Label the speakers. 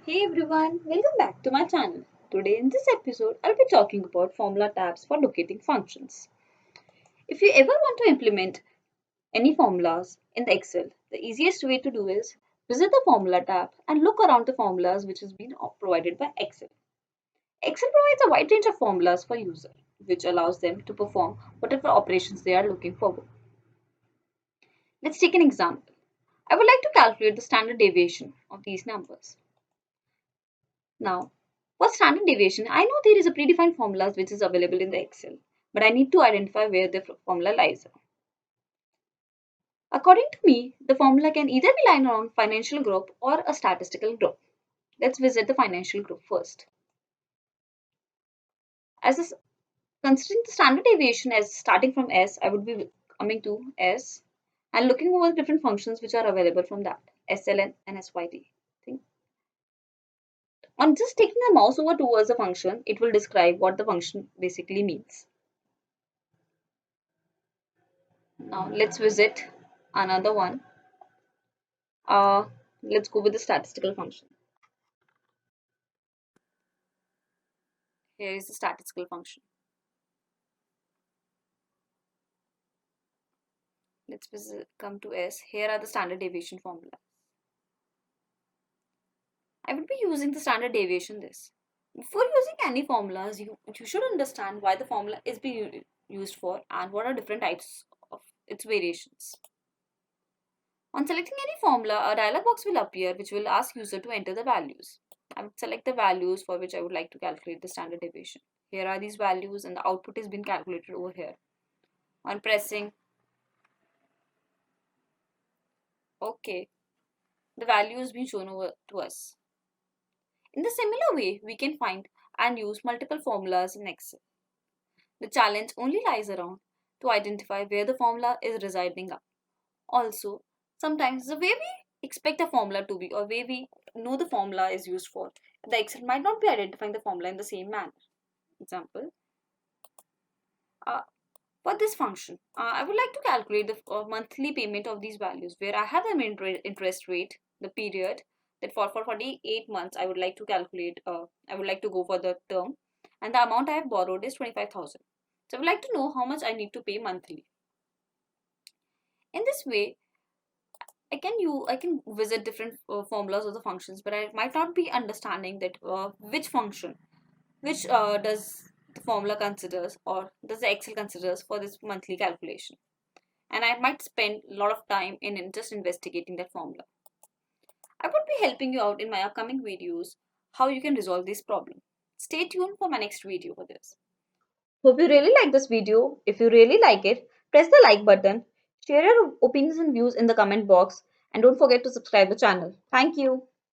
Speaker 1: Hey everyone, welcome back to my channel. Today in this episode, I'll be talking about formula tabs for locating functions. If you ever want to implement any formulas in the Excel, the easiest way to do is visit the formula tab and look around the formulas which has been provided by Excel. Excel provides a wide range of formulas for user, which allows them to perform whatever operations they are looking for. Let's take an example. I would like to calculate the standard deviation of these numbers. Now, for standard deviation, I know there is a predefined formula which is available in the Excel, but I need to identify where the formula lies. According to me, the formula can either be lying around financial group or a statistical group. Let's visit the financial group first. As a, Considering the standard deviation as starting from S, I would be coming to S and looking over the different functions which are available from that SLN and SYD. On just taking the mouse over towards the function, it will describe what the function basically means. Now let's visit another one. Uh, let's go with the statistical function. Here is the statistical function. Come to S. Here are the standard deviation formula. I would be using the standard deviation this. Before using any formulas, you should understand why the formula is being used for and what are different types of its variations. On selecting any formula, a dialog box will appear which will ask user to enter the values. I would select the values for which I would like to calculate the standard deviation. Here are these values and the output is being calculated over here. On pressing OK, the value is being shown over to us. In the similar way, we can find and use multiple formulas in Excel. The challenge only lies around to identify where the formula is residing at. Also, sometimes the way we expect a formula to be or way we know the formula is used for, the Excel might not be identifying the formula in the same manner. Example, uh, for this function, I would like to calculate the monthly payment of these values where I have the interest rate, the period that for 48 months I would like to calculate, I would like to go for the term, and the amount I have borrowed is 25,000. So I would like to know how much I need to pay monthly. In this way, I can visit different formulas of the functions, but I might not be understanding that which function, which does the formula considers or does the Excel considers for this monthly calculation. And I might spend a lot of time in just investigating that formula. I would be helping you out in my upcoming videos how you can resolve this problem. Stay tuned for my next video for this. Hope you really like this video. If you really like it, press the like button, share your opinions and views in the comment box, and don't forget to subscribe the channel. Thank you.